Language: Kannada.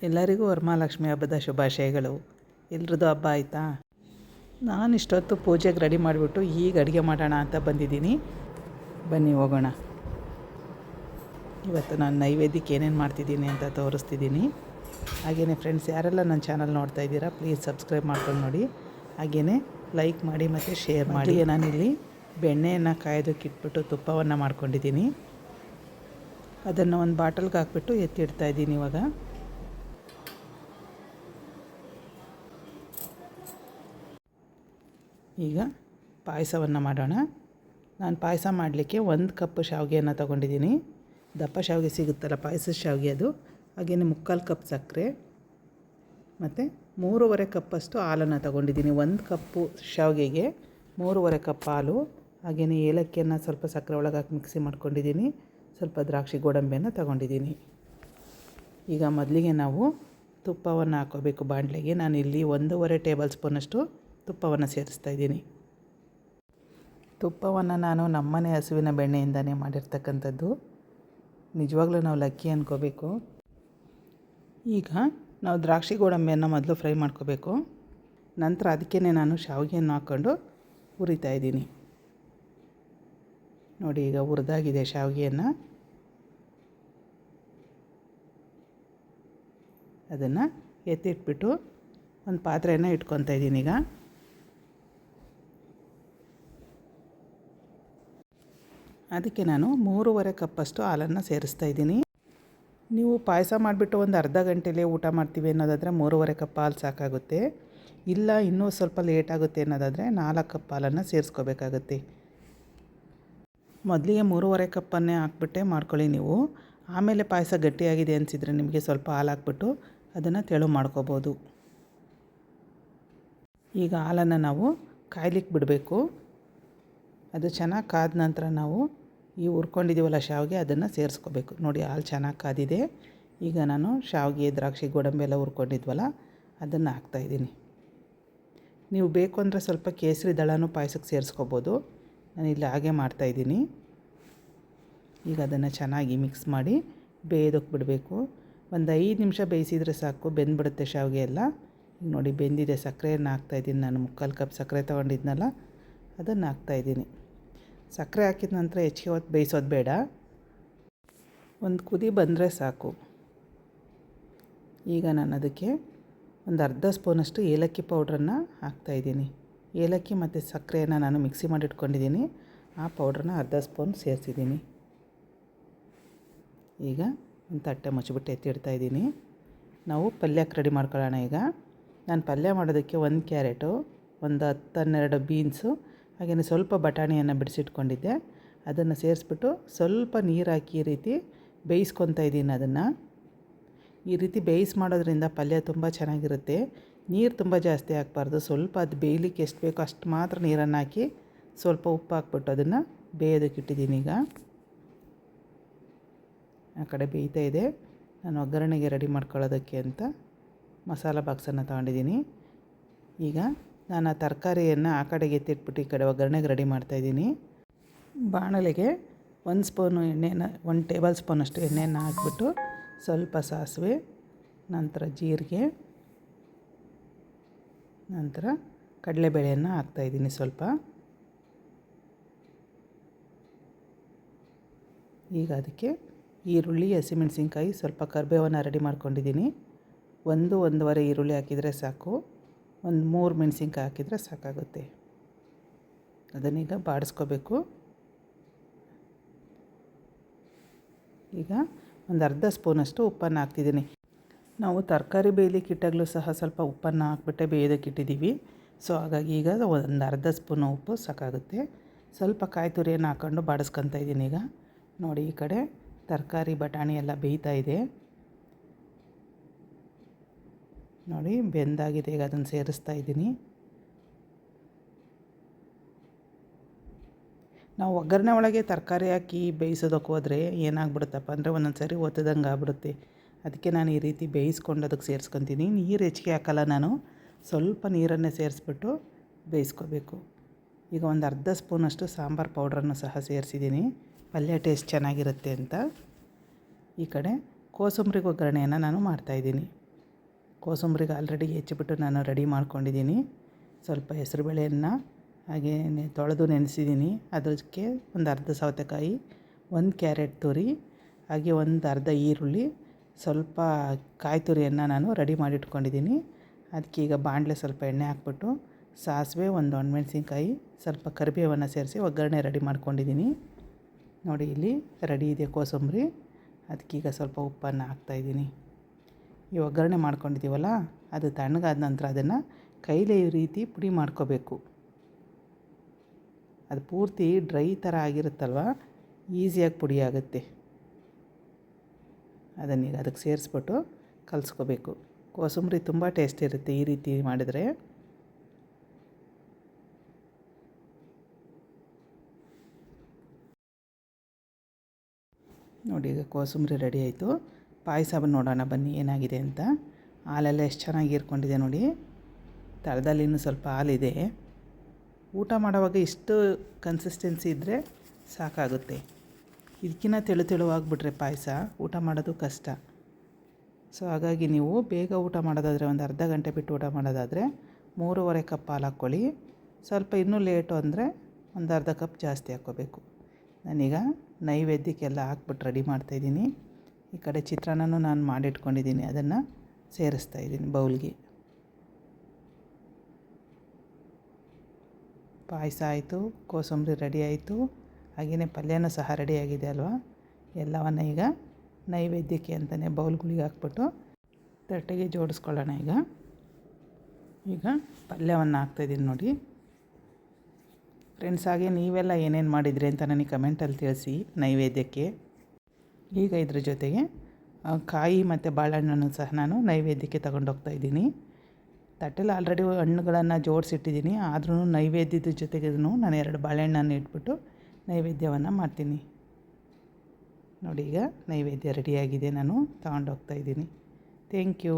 ಎಲ್ಲರಿಗೂ ವರಮಹಾಲಕ್ಷ್ಮಿ ಹಬ್ಬದ ಶುಭಾಶಯಗಳು. ಎಲ್ರದ್ದು ಹಬ್ಬ ಆಯಿತಾ? ನಾನು ಇಷ್ಟೊತ್ತು ಪೂಜೆಗೆ ರೆಡಿ ಮಾಡಿಬಿಟ್ಟು ಈಗ ಅಡುಗೆ ಮಾಡೋಣ ಅಂತ ಬಂದಿದ್ದೀನಿ. ಬನ್ನಿ ಹೋಗೋಣ. ಇವತ್ತು ನಾನು ನೈವೇದ್ಯಕ್ಕೆ ಏನೇನು ಮಾಡ್ತಿದ್ದೀನಿ ಅಂತ ತೋರಿಸ್ತಿದ್ದೀನಿ. ಹಾಗೆಯೇ ಫ್ರೆಂಡ್ಸ್, ಯಾರೆಲ್ಲ ನನ್ನ ಚಾನಲ್ ನೋಡ್ತಾ ಇದ್ದೀರಾ ಪ್ಲೀಸ್ ಸಬ್ಸ್ಕ್ರೈಬ್ ಮಾಡ್ಕೊಂಡು ನೋಡಿ. ಹಾಗೆಯೇ ಲೈಕ್ ಮಾಡಿ ಮತ್ತು ಶೇರ್ ಮಾಡಿ. ನಾನಿಲ್ಲಿ ಬೆಣ್ಣೆಯನ್ನು ಕಾಯೋದಕ್ಕೆ ಇಟ್ಬಿಟ್ಟು ತುಪ್ಪವನ್ನು ಮಾಡ್ಕೊಂಡಿದ್ದೀನಿ. ಅದನ್ನು ಒಂದು ಬಾಟಲ್ಗೆ ಹಾಕ್ಬಿಟ್ಟು ಎತ್ತಿಡ್ತಾ ಇದ್ದೀನಿ. ಇವಾಗ ಈಗ ಪಾಯಸವನ್ನು ಮಾಡೋಣ. ನಾನು ಪಾಯಸ ಮಾಡಲಿಕ್ಕೆ 1 ಕಪ್ ಶಾವಿಗೆಯನ್ನು ತೊಗೊಂಡಿದ್ದೀನಿ. ದಪ್ಪ ಶಾವಿಗೆ ಸಿಗುತ್ತಲ್ಲ, ಪಾಯಸದ ಶಾವಿಗೆ ಅದು. ಹಾಗೆಯೇ 3/4 ಕಪ್ ಸಕ್ಕರೆ ಮತ್ತು 3.5 ಕಪ್ಪಷ್ಟು ಹಾಲನ್ನು ತೊಗೊಂಡಿದ್ದೀನಿ. 1 ಕಪ್ಪು ಶಾವಿಗೆಗೆ 3.5 ಕಪ್ ಹಾಲು. ಹಾಗೆಯೇ ಏಲಕ್ಕಿಯನ್ನು ಸ್ವಲ್ಪ ಸಕ್ಕರೆ ಒಳಗೆ ಹಾಕಿ ಮಿಕ್ಸಿ ಮಾಡ್ಕೊಂಡಿದ್ದೀನಿ. ಸ್ವಲ್ಪ ದ್ರಾಕ್ಷಿ ಗೋಡಂಬಿಯನ್ನು ತೊಗೊಂಡಿದ್ದೀನಿ. ಈಗ ಮೊದಲಿಗೆ ನಾವು ತುಪ್ಪವನ್ನು ಹಾಕೋಬೇಕು ಬಾಣಲೆಗೆ. ನಾನಿಲ್ಲಿ 1.5 ಟೇಬಲ್ ಸ್ಪೂನಷ್ಟು ತುಪ್ಪವನ್ನು ಸೇರಿಸ್ತಾಯಿದ್ದೀನಿ. ತುಪ್ಪವನ್ನು ನಾನು ನಮ್ಮನೆ ಹಸುವಿನ ಬೆಣ್ಣೆಯಿಂದನೇ ಮಾಡಿರ್ತಕ್ಕಂಥದ್ದು. ನಿಜವಾಗ್ಲೂ ನಾವು ಲಕ್ಕಿ ಅಂದ್ಕೋಬೇಕು. ಈಗ ನಾವು ದ್ರಾಕ್ಷಿ ಗೋಡಂಬಿಯನ್ನು ಮೊದಲು ಫ್ರೈ ಮಾಡ್ಕೋಬೇಕು. ನಂತರ ಅದಕ್ಕೇ ನಾನು ಶಾವಿಗೆಯನ್ನು ಹಾಕ್ಕೊಂಡು ಹುರಿತಾಯಿದ್ದೀನಿ. ನೋಡಿ, ಈಗ ಹುರಿದಾಗಿದೆ ಶಾವಿಗೆಯನ್ನು. ಅದನ್ನು ಎತ್ತಿಟ್ಬಿಟ್ಟು ಒಂದು ಪಾತ್ರೆಯನ್ನು ಇಟ್ಕೊತಾ ಇದ್ದೀನಿ. ಈಗ ಅದಕ್ಕೆ ನಾನು 3.5 ಕಪ್ಪಷ್ಟು ಹಾಲನ್ನು ಸೇರಿಸ್ತಾ ಇದ್ದೀನಿ. ನೀವು ಪಾಯಸ ಮಾಡಿಬಿಟ್ಟು ಒಂದು ಅರ್ಧ ಗಂಟೆಲೇ ಊಟ ಮಾಡ್ತೀವಿ ಅನ್ನೋದಾದರೆ 3.5 ಕಪ್ ಹಾಲು ಸಾಕಾಗುತ್ತೆ. ಇಲ್ಲ ಇನ್ನೂ ಸ್ವಲ್ಪ ಲೇಟ್ ಆಗುತ್ತೆ ಅನ್ನೋದಾದರೆ 4 ಕಪ್ ಹಾಲನ್ನು ಸೇರಿಸ್ಕೋಬೇಕಾಗುತ್ತೆ. ಮೊದಲಿಗೆ 3.5 ಕಪ್ಪನ್ನೇ ಹಾಕ್ಬಿಟ್ಟೆ ಮಾಡ್ಕೊಳ್ಳಿ ನೀವು. ಆಮೇಲೆ ಪಾಯಸ ಗಟ್ಟಿಯಾಗಿದೆ ಅನಿಸಿದರೆ ನಿಮಗೆ ಸ್ವಲ್ಪ ಹಾಲು ಹಾಕ್ಬಿಟ್ಟು ಅದನ್ನು ತೆಳು ಮಾಡ್ಕೋಬೋದು. ಈಗ ಹಾಲನ್ನು ನಾವು ಕಾಯ್ಲಿಕ್ಕೆ ಬಿಡಬೇಕು. ಅದು ಚೆನ್ನಾಗಿ ಕಾದ ನಂತರ ನಾವು ಈ ಹುರ್ಕೊಂಡಿದ್ದೀವಲ್ಲ ಶಾವಿಗೆ, ಅದನ್ನು ಸೇರಿಸ್ಕೋಬೇಕು. ನೋಡಿ, ಹಾಲು ಚೆನ್ನಾಗಿ ಕಾದಿದೆ. ಈಗ ನಾನು ಶಾವಿಗೆ, ದ್ರಾಕ್ಷಿ ಗೋಡಂಬಿ ಎಲ್ಲ ಹುರ್ಕೊಂಡಿದ್ವಲ್ಲ ಅದನ್ನು ಹಾಕ್ತಾಯಿದ್ದೀನಿ. ನೀವು ಬೇಕು ಅಂದರೆ ಸ್ವಲ್ಪ ಕೇಸರಿ ದಳನೂ ಪಾಯಸಕ್ಕೆ ಸೇರಿಸ್ಕೋಬೋದು. ನಾನಿಲ್ಲಿ ಹಾಗೆ ಮಾಡ್ತಾಯಿದ್ದೀನಿ. ಈಗ ಅದನ್ನು ಚೆನ್ನಾಗಿ ಮಿಕ್ಸ್ ಮಾಡಿ ಬೇಯೋದಕ್ಕೆ ಬಿಡಬೇಕು. ಒಂದು 5 ನಿಮಿಷ ಬೇಯಿಸಿದರೆ ಸಾಕು, ಬೆಂದ್ಬಿಡುತ್ತೆ ಶಾವಿಗೆ ಎಲ್ಲ. ಈಗ ನೋಡಿ ಬೆಂದಿದೆ. ಸಕ್ಕರೆಯನ್ನು ಹಾಕ್ತಾಯಿದ್ದೀನಿ. ನಾನು 3/4 ಕಪ್ ಸಕ್ಕರೆ ತೊಗೊಂಡಿದ್ನಲ್ಲ ಅದನ್ನು ಹಾಕ್ತಾಯಿದ್ದೀನಿ. ಸಕ್ಕರೆ ಹಾಕಿದ ನಂತರ ಹೆಚ್ಚಿಗೆ ಹೊತ್ತು ಬೇಯಿಸೋದು ಬೇಡ. ಒಂದು ಕುದಿ ಬಂದರೆ ಸಾಕು. ಈಗ ನಾನು ಅದಕ್ಕೆ ಒಂದು ಅರ್ಧ ಸ್ಪೂನಷ್ಟು ಏಲಕ್ಕಿ ಪೌಡ್ರನ್ನು ಹಾಕ್ತಾಯಿದ್ದೀನಿ. ಏಲಕ್ಕಿ ಮತ್ತು ಸಕ್ಕರೆಯನ್ನು ನಾನು ಮಿಕ್ಸಿ ಮಾಡಿ ಇಟ್ಕೊಂಡಿದ್ದೀನಿ. ಆ ಪೌಡ್ರನ್ನ ಅರ್ಧ ಸ್ಪೂನ್ ಸೇರಿಸಿದ್ದೀನಿ. ಈಗ ಒಂದು ತಟ್ಟೆ ಮುಚ್ಚಿಬಿಟ್ಟು ಎತ್ತಿಡ್ತಾಯಿದ್ದೀನಿ. ನಾವು ಪಲ್ಯಕ್ಕೆ ರೆಡಿ ಮಾಡ್ಕೊಳ್ಳೋಣ. ಈಗ ನಾನು ಪಲ್ಯ ಮಾಡೋದಕ್ಕೆ 1 ಕ್ಯಾರೆಟು, ಒಂದು 10-12 ಬೀನ್ಸು, ಹಾಗೆಯೇ ಸ್ವಲ್ಪ ಬಟಾಣಿಯನ್ನು ಬಿಡಿಸಿಟ್ಕೊಂಡಿದ್ದೆ. ಅದನ್ನು ಸೇರಿಸ್ಬಿಟ್ಟು ಸ್ವಲ್ಪ ನೀರು ಹಾಕಿ ಈ ರೀತಿ ಬೇಯಿಸ್ಕೊತಾ ಇದ್ದೀನಿ. ಅದನ್ನು ಈ ರೀತಿ ಮಾಡೋದ್ರಿಂದ ಪಲ್ಯ ತುಂಬ ಚೆನ್ನಾಗಿರುತ್ತೆ. ನೀರು ತುಂಬ ಜಾಸ್ತಿ ಹಾಕಬಾರ್ದು. ಸ್ವಲ್ಪ ಅದು ಬೇಯಲಿಕ್ಕೆ ಎಷ್ಟು ಬೇಕೋ ಅಷ್ಟು ಮಾತ್ರ ನೀರನ್ನು ಹಾಕಿ ಸ್ವಲ್ಪ ಉಪ್ಪು ಹಾಕ್ಬಿಟ್ಟು ಅದನ್ನು ಬೇಯೋದಕ್ಕೆ ಇಟ್ಟಿದ್ದೀನಿ. ಈಗ ಆ ಕಡೆ ಬೇಯ್ತಾ ಇದೆ. ನಾನು ಒಗ್ಗರಣೆಗೆ ರೆಡಿ ಮಾಡ್ಕೊಳ್ಳೋದಕ್ಕೆ ಅಂತ ಮಸಾಲ ಬಾಕ್ಸನ್ನು ತೊಗೊಂಡಿದ್ದೀನಿ. ಈಗ ನಾನು ಆ ತರಕಾರಿಯನ್ನು ಆ ಕಡೆಗೆ ಎತ್ತಿಟ್ಬಿಟ್ಟು ಈ ಕಡೆ ಒಗ್ಗರಣೆಗೆ ರೆಡಿ ಮಾಡ್ತಾಯಿದ್ದೀನಿ. ಬಾಣಲೆಗೆ 1 ಸ್ಪೂನು ಎಣ್ಣೆನ 1 ಟೇಬಲ್ ಸ್ಪೂನಷ್ಟು ಎಣ್ಣೆಯನ್ನು ಹಾಕ್ಬಿಟ್ಟು ಸ್ವಲ್ಪ ಸಾಸಿವೆ, ನಂತರ ಜೀರಿಗೆ, ನಂತರ ಕಡಲೆಬೇಳೆಯನ್ನು ಹಾಕ್ತಾಯಿದ್ದೀನಿ ಸ್ವಲ್ಪ. ಈಗ ಅದಕ್ಕೆ ಈರುಳ್ಳಿ, ಹಸಿಮೆಣಸಿನ್ಕಾಯಿ, ಸ್ವಲ್ಪ ಕರಿಬೇವನ್ನು ರೆಡಿ ಮಾಡ್ಕೊಂಡಿದ್ದೀನಿ. 1-1.5 ಈರುಳ್ಳಿ ಹಾಕಿದರೆ ಸಾಕು. ಒಂದು 3 ಮೆಣಸಿನ್ಕಾಯಿ ಹಾಕಿದರೆ ಸಾಕಾಗುತ್ತೆ. ಅದನ್ನೀಗ ಬಾಡಿಸ್ಕೋಬೇಕು. ಈಗ ಒಂದು ಅರ್ಧ ಸ್ಪೂನಷ್ಟು ಉಪ್ಪನ್ನು ಹಾಕ್ತಿದ್ದೀನಿ. ನಾವು ತರಕಾರಿ ಬೇಯಲಿಕ್ಕೆ ಇಟ್ಟಾಗಲೂ ಸಹ ಸ್ವಲ್ಪ ಉಪ್ಪನ್ನು ಹಾಕ್ಬಿಟ್ಟೆ ಬೇಯೋದಕ್ಕೆ ಇಟ್ಟಿದ್ದೀವಿ. ಸೊ ಹಾಗಾಗಿ ಈಗ ಒಂದು ಅರ್ಧ ಸ್ಪೂನು ಉಪ್ಪು ಸಾಕಾಗುತ್ತೆ. ಸ್ವಲ್ಪ ಕಾಯಿ ತುರಿಯನ್ನು ಹಾಕ್ಕೊಂಡು ಬಾಡಿಸ್ಕೊತಾ ಇದ್ದೀನಿ. ಈಗ ನೋಡಿ, ಈ ಕಡೆ ತರಕಾರಿ ಬಟಾಣಿ ಎಲ್ಲ ಬೇಯ್ತಾ ಇದೆ. ನೋಡಿ ಬೆಂದಾಗಿದೆ. ಈಗ ಅದನ್ನು ಸೇರಿಸ್ತಾ ಇದ್ದೀನಿ. ನಾವು ಒಗ್ಗರಣೆ ಒಳಗೆ ತರಕಾರಿ ಹಾಕಿ ಬೇಯಿಸೋದಕ್ಕೆ ಹೋದರೆ ಏನಾಗ್ಬಿಡುತ್ತಪ್ಪ ಅಂದರೆ ಒಂದೊಂದು ಸರಿ ಒತ್ತದಂಗೆ ಆಗ್ಬಿಡುತ್ತೆ. ಅದಕ್ಕೆ ನಾನು ಈ ರೀತಿ ಬೇಯಿಸ್ಕೊಂಡು ಅದಕ್ಕೆ ಸೇರಿಸ್ಕೊತೀನಿ. ನೀರು ಹೆಚ್ಚಿಗೆ ಹಾಕಲ್ಲ ನಾನು, ಸ್ವಲ್ಪ ನೀರನ್ನೇ ಸೇರಿಸ್ಬಿಟ್ಟು ಬೇಯಿಸ್ಕೋಬೇಕು. ಈಗ ಒಂದು ಅರ್ಧ ಸ್ಪೂನಷ್ಟು ಸಾಂಬಾರು ಪೌಡ್ರನ್ನು ಸಹ ಸೇರಿಸಿದ್ದೀನಿ, ಪಲ್ಯ ಟೇಸ್ಟ್ ಚೆನ್ನಾಗಿರುತ್ತೆ ಅಂತ. ಈ ಕಡೆ ಕೋಸಂಬರಿಗೆ ಒಗ್ಗರಣೆಯನ್ನು ನಾನು ಮಾಡ್ತಾಯಿದ್ದೀನಿ. ಕೋಸಂಬರಿಗೆ ಆಲ್ರೆಡಿ ಹೆಚ್ಚಿಬಿಟ್ಟು ನಾನು ರೆಡಿ ಮಾಡ್ಕೊಂಡಿದ್ದೀನಿ. ಸ್ವಲ್ಪ ಹೆಸರುಬೇಳೆಯನ್ನು ಹಾಗೇ ತೊಳೆದು ನೆನೆಸಿದ್ದೀನಿ. ಅದಕ್ಕೆ ಒಂದು ಅರ್ಧ ಸೌತೆಕಾಯಿ, ಒಂದು ಕ್ಯಾರೆಟ್ ತುರಿ, ಹಾಗೆ ಒಂದು ಅರ್ಧ ಈರುಳ್ಳಿ, ಸ್ವಲ್ಪ ಕಾಯಿ ತುರಿಯನ್ನು ನಾನು ರೆಡಿ ಮಾಡಿಟ್ಕೊಂಡಿದ್ದೀನಿ. ಅದಕ್ಕೆ ಈಗ ಬಾಣಲೆ ಸ್ವಲ್ಪ ಎಣ್ಣೆ ಹಾಕ್ಬಿಟ್ಟು ಸಾಸಿವೆ, ಒಂದು ಒಣಮೆಣಸಿನ್ಕಾಯಿ, ಸ್ವಲ್ಪ ಕರಿಬೇವನ್ನು ಸೇರಿಸಿ ಒಗ್ಗರಣೆ ರೆಡಿ ಮಾಡ್ಕೊಂಡಿದ್ದೀನಿ. ನೋಡಿ ಇಲ್ಲಿ ರೆಡಿ ಇದೆ ಕೋಸಂಬರಿ. ಅದಕ್ಕೀಗ ಸ್ವಲ್ಪ ಉಪ್ಪನ್ನು ಹಾಕ್ತಾಯಿದ್ದೀನಿ. ಈ ಒಗ್ಗರಣೆ ಮಾಡ್ಕೊಂಡಿದ್ದೀವಲ್ಲ ಅದು ತಣ್ಣಗಾದ ನಂತರ ಅದನ್ನು ಕೈಲೇ ಈ ರೀತಿ ಪುಡಿ ಮಾಡ್ಕೋಬೇಕು. ಅದು ಪೂರ್ತಿ ಡ್ರೈ ಥರ ಆಗಿರುತ್ತಲ್ವ, ಈಸಿಯಾಗಿ ಪುಡಿ ಆಗುತ್ತೆ. ಅದನ್ನೀಗ ಅದಕ್ಕೆ ಸೇರಿಸ್ಬಿಟ್ಟು ಕಲಿಸ್ಕೋಬೇಕು. ಕೋಸಂಬರಿ ತುಂಬ ಟೇಸ್ಟ್ ಇರುತ್ತೆ ಈ ರೀತಿ ಮಾಡಿದರೆ. ನೋಡಿ ಈಗ ಕೋಸಂಬರಿ ರೆಡಿ ಆಯಿತು. ಪಾಯಸ ನೋಡೋಣ ಬನ್ನಿ ಏನಾಗಿದೆ ಅಂತ. ಹಾಲೆಲ್ಲ ಎಷ್ಟು ಚೆನ್ನಾಗಿ ಹೀರ್ಕೊಂಡಿದೆ ನೋಡಿ. ತಳದಲ್ಲಿ ಇನ್ನೂ ಸ್ವಲ್ಪ ಹಾಲಿದೆ. ಊಟ ಮಾಡೋವಾಗ ಇಷ್ಟು ಕನ್ಸಿಸ್ಟೆನ್ಸಿ ಇದ್ದರೆ ಸಾಕಾಗುತ್ತೆ. ಇದಕ್ಕಿಂತ ತೆಳುವಾಗಿಬಿಟ್ರೆ ಪಾಯಸ ಊಟ ಮಾಡೋದು ಕಷ್ಟ. ಸೊ ಹಾಗಾಗಿ ನೀವು ಬೇಗ ಊಟ ಮಾಡೋದಾದರೆ, ಒಂದು ಅರ್ಧ ಗಂಟೆ ಬಿಟ್ಟು ಊಟ ಮಾಡೋದಾದರೆ 3.5 ಕಪ್ ಹಾಲು ಹಾಕ್ಕೊಳ್ಳಿ. ಸ್ವಲ್ಪ ಇನ್ನೂ ಲೇಟು ಅಂದರೆ ಒಂದು ಅರ್ಧ ಕಪ್ ಜಾಸ್ತಿ ಹಾಕ್ಕೋಬೇಕು. ನಾನೀಗ ನೈವೇದ್ಯಕ್ಕೆಲ್ಲ ಹಾಕ್ಬಿಟ್ಟು ರೆಡಿ ಮಾಡ್ತಾಯಿದ್ದೀನಿ. ಈ ಕಡೆ ಚಿತ್ರಾನ್ನನೂ ನಾನು ಮಾಡಿಟ್ಕೊಂಡಿದ್ದೀನಿ, ಅದನ್ನು ಸೇರಿಸ್ತಾಯಿದ್ದೀನಿ ಬೌಲ್ಗೆ. ಪಾಯಸ ಆಯಿತು, ಕೋಸಂಬರಿ ರೆಡಿ ಆಯಿತು, ಹಾಗೆಯೇ ಪಲ್ಯನೂ ಸಹ ರೆಡಿಯಾಗಿದೆ ಅಲ್ವಾ. ಎಲ್ಲವನ್ನು ಈಗ ನೈವೇದ್ಯಕ್ಕೆ ಅಂತಲೇ ಬೌಲ್ಗಳಿಗೆ ಹಾಕ್ಬಿಟ್ಟು ತಟ್ಟೆಗೆ ಜೋಡಿಸ್ಕೊಳ್ಳೋಣ. ಈಗ ಪಲ್ಯವನ್ನು ಹಾಕ್ತಾಯಿದ್ದೀನಿ ನೋಡಿ ಫ್ರೆಂಡ್ಸ್. ಹಾಗೆ ನೀವೆಲ್ಲ ಏನೇನು ಮಾಡಿದ್ರಿ ಅಂತ ನನಗೆ ಕಮೆಂಟಲ್ಲಿ ತಿಳಿಸಿ ನೈವೇದ್ಯಕ್ಕೆ. ಈಗ ಇದ್ರ ಜೊತೆಗೆ ಕಾಯಿ ಮತ್ತು ಬಾಳೆಹಣ್ಣನ್ನು ಸಹ ನಾನು ನೈವೇದ್ಯಕ್ಕೆ ತಗೊಂಡೋಗ್ತಾಯಿದ್ದೀನಿ. ತಟ್ಟೆಲಿ ಆಲ್ರೆಡಿ ಹಣ್ಣುಗಳನ್ನು ಜೋಡಿಸಿಟ್ಟಿದ್ದೀನಿ, ಆದ್ರೂ ನೈವೇದ್ಯದ ಜೊತೆಗೆ ನಾನು 2 ಬಾಳೆಹಣ್ಣನ್ನು ಇಟ್ಬಿಟ್ಟು ನೈವೇದ್ಯವನ್ನು ಮಾಡ್ತೀನಿ. ನೋಡಿ ಈಗ ನೈವೇದ್ಯ ರೆಡಿಯಾಗಿದೆ, ನಾನು ತಗೊಂಡೋಗ್ತಾಯಿದ್ದೀನಿ. Thank you.